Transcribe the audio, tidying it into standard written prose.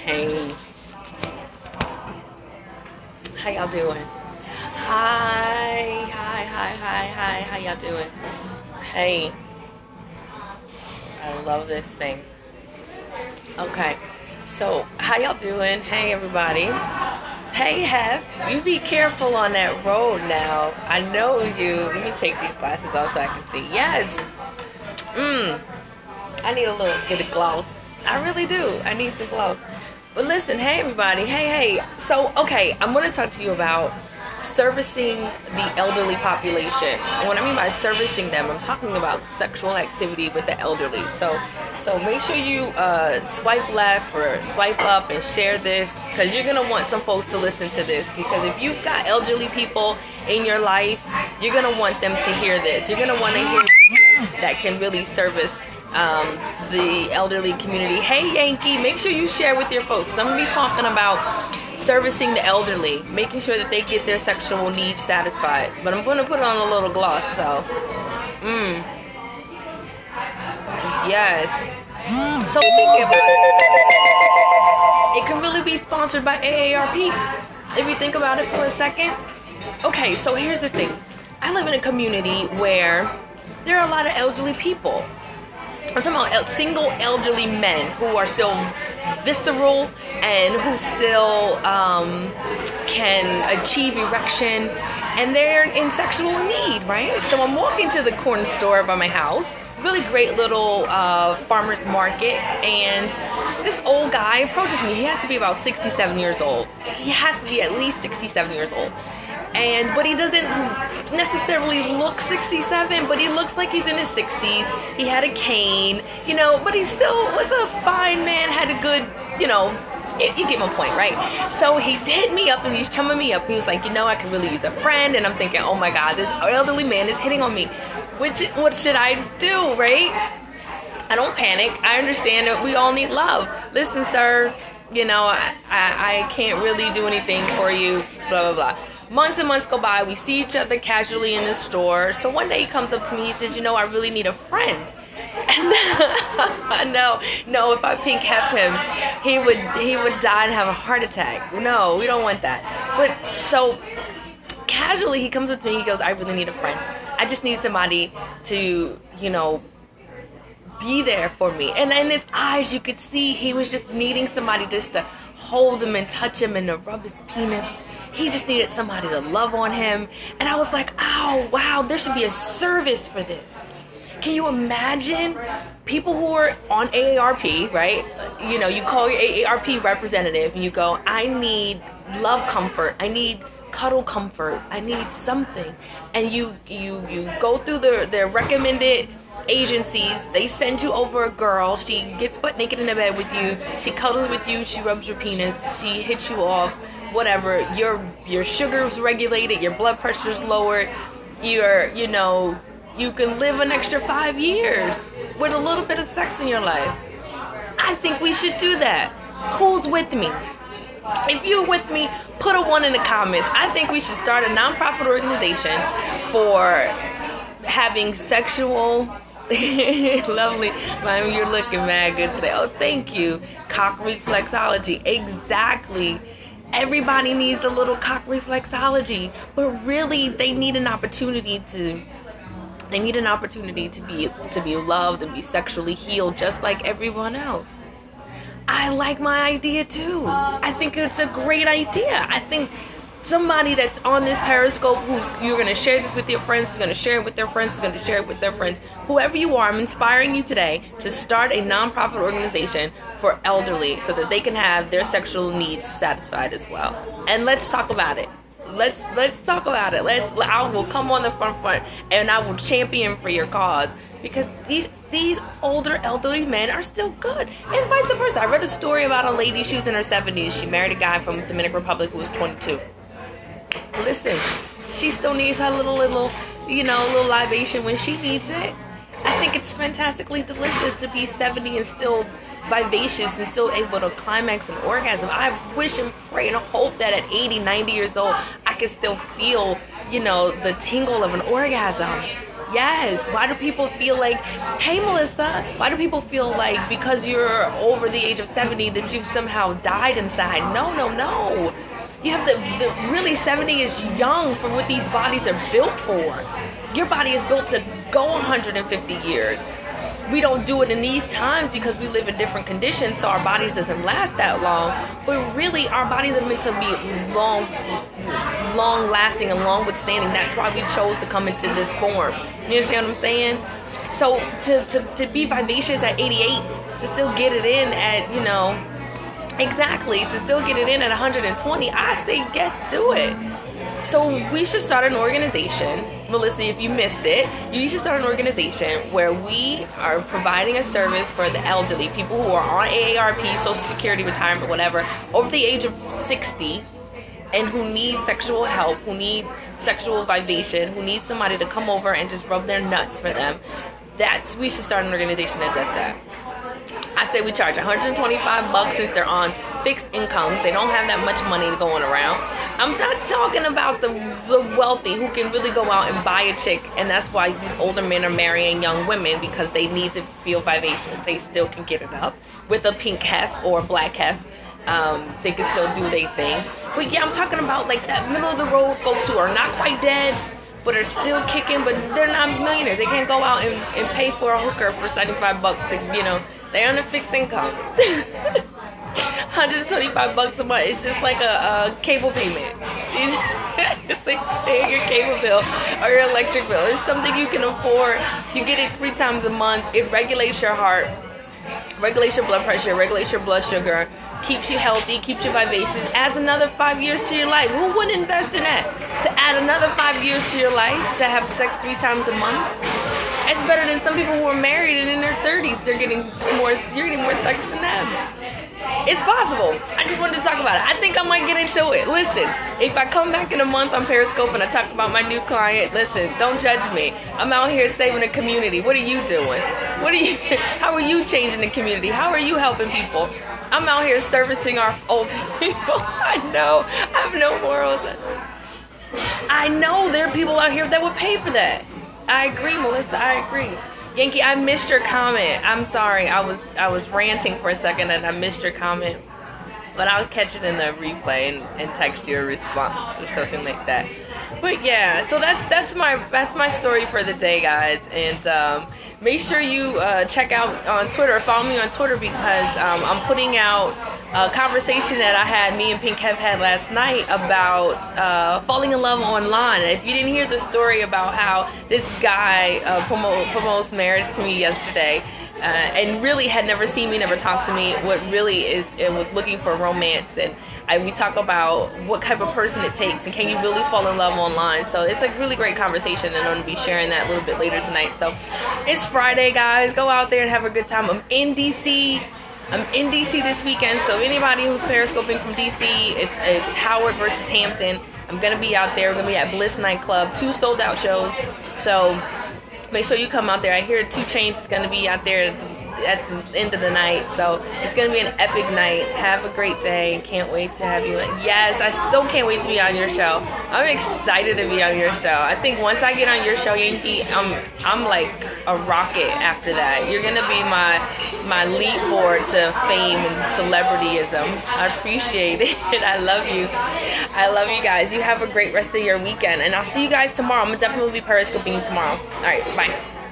Hey, how y'all doing? Hi. How y'all doing? Hey, I love this thing. Okay, so how y'all doing? Hey, everybody. Hey, Hef, you be careful on that road now. I know you. Let me take these glasses off so I can see. Yes. I need a little bit of gloss. I really do. I need some gloss. But listen, hey everybody, hey. So, okay, I'm going to talk to you about servicing the elderly population. And what I mean by servicing them, I'm talking about sexual activity with the elderly. So make sure you swipe left or swipe up and share this, because you're going to want some folks to listen to this. Because if you've got elderly people in your life, you're going to want them to hear this. You're going to want to hear people that can really service the elderly community. Hey Yankee, make sure you share with your folks. I'm going to be talking about servicing the elderly, making sure that they get their sexual needs satisfied. But I'm going to put on a little gloss, so. Yes. So think about it. It can really be sponsored by AARP, if you think about it for a second. Okay, so here's the thing. I live in a community where there are a lot of elderly people. I'm talking about single elderly men who are still visceral and who still can achieve erection, and they're in sexual need, right? So I'm walking to the corner store by my house, really great little farmer's market, and this old guy approaches me. He has to be about 67 years old. He has to be at least 67 years old. But he doesn't necessarily look 67, but he looks like he's in his 60s. He had a cane, but he still was a fine man, had a good, you get my point, right? So he's hitting me up and he's chumming me up. And he was like, I could really use a friend. And I'm thinking, oh my God, this elderly man is hitting on me. What should I do, right? I don't panic. I understand that we all need love. Listen, sir, I can't really do anything for you, blah, blah, blah. Months and months go by. We see each other casually in the store. So one day he comes up to me. He says, I really need a friend. And no, if I pink hep him, he would die and have a heart attack. No, we don't want that. But so casually he comes up to me. He goes, I really need a friend. I just need somebody to, be there for me. And in his eyes, you could see he was just needing somebody just to hold him and touch him and to rub his penis. He just needed somebody to love on him. And I was like, oh, wow, there should be a service for this. Can you imagine people who are on AARP, right? You call your AARP representative and you go, I need love comfort. I need cuddle comfort. I need something. And you go through their recommended agencies. They send you over a girl. She gets butt naked in the bed with you. She cuddles with you. She rubs your penis. She hits you off. Whatever. Your sugar's regulated. Your blood pressure's lowered. You can live an extra 5 years with a little bit of sex in your life. I think we should do that. Who's with me? If you're with me, put a 1 in the comments. I think we should start a nonprofit organization for having sexual lovely. Mom, you're looking mad good today. Oh, thank you. Cock reflexology. Exactly. Everybody needs a little cock reflexology, but really they need an opportunity to be loved and be sexually healed just like everyone else. I like my idea too. I think it's a great idea. I think somebody that's on this Periscope, you're going to share this with your friends, who's going to share it with their friends, who's going to share it with their friends. Whoever you are, I'm inspiring you today to start a nonprofit organization for elderly so that they can have their sexual needs satisfied as well. And let's talk about it. Let's talk about it. I will come on the front and I will champion for your cause, because these older elderly men are still good, and vice versa. I read a story about a lady. She was in her 70s. She married a guy from Dominican Republic who was 22. Listen, she still needs her little libation when she needs it. I think it's fantastically delicious to be 70 and still vivacious and still able to climax an orgasm. I wish and pray and hope that at 80, 90 years old, I can still feel, the tingle of an orgasm. Yes. Why do people feel like, hey, Melissa, why do people feel like because you're over the age of 70 that you've somehow died inside? No, no, no. You have really 70 is young for what these bodies are built for. Your body is built to go 150 years. We don't do it in these times because we live in different conditions, so our bodies doesn't last that long. But really, our bodies are meant to be long lasting and long withstanding. That's why we chose to come into this form. You understand what I'm saying? So to be vivacious at 88, to still get it in at, you know, exactly, to still get it in at 120, I say yes, do it. So we should start an organization. Melissa, if you missed it, you should start an organization where we are providing a service for the elderly, people who are on AARP, Social Security, retirement, whatever, over the age of 60, and who need sexual help, who need sexual vibration, who need somebody to come over and just rub their nuts for them. We should start an organization that does that. I say we charge $125 since they're on fixed incomes. They don't have that much money going around. I'm not talking about the wealthy who can really go out and buy a chick, and that's why these older men are marrying young women, because they need to feel vivacious. They still can get it up with a pink hef or a black hef. They can still do their thing. But yeah, I'm talking about like that middle of the road folks who are not quite dead, but are still kicking, but they're not millionaires. They can't go out and pay for a hooker for $75 to, you know, they're on a fixed income. $125 a month. It's just like a cable payment. It's like paying your cable bill or your electric bill. It's something you can afford. You get it 3 times a month. It regulates your heart, regulates your blood pressure, regulates your blood sugar, keeps you healthy, keeps you vivacious, adds another 5 years to your life. Who wouldn't invest in that? To add another 5 years to your life, to have sex 3 times a month? It's better than some people who are married and in their 30s. You're getting more sex than them. It's possible. I just wanted to talk about it. I think I might get into it. Listen, if I come back in a month on Periscope and I talk about my new client, listen, don't judge me. I'm out here saving the community. What are you doing? How are you changing the community? How are you helping people? I'm out here servicing our old people. I know. I have no morals. I know there are people out here that would pay for that. I agree, Melissa. I agree. Yankee, I missed your comment. I'm sorry. I was ranting for a second and I missed your comment. But I'll catch it in the replay and text you a response or something like that. But yeah, so that's my story for the day, guys. And make sure you check out on Twitter, follow me on Twitter, because I'm putting out a conversation that I had, me and Pink Kev had last night about falling in love online. If you didn't hear the story about how this guy proposed marriage to me yesterday, and really had never seen me, never talked to me, what really is, it was looking for romance, and we talk about what type of person it takes and can you really fall in love online. So it's a really great conversation, and I'm going to be sharing that a little bit later tonight. So it's Friday, guys. Go out there and have a good time. I'm in DC this weekend, so anybody who's periscoping from DC, it's Howard versus Hampton. I'm going to be out there. We're going to be at Bliss Nightclub, 2 sold out shows. So make sure you come out there. I hear 2 Chainz is going to be out there at the end of the night. So it's going to be an epic night. Have a great day. Can't wait to have you. Yes, I so can't wait to be on your show. I'm excited to be on your show. I think once I get on your show, Yankee, I'm like a rocket after that. You're going to be my lead board to fame and celebrityism. I appreciate it. I love you. I love you guys. You have a great rest of your weekend. And I'll see you guys tomorrow. I'm going to definitely be periscoping you tomorrow. All right, bye.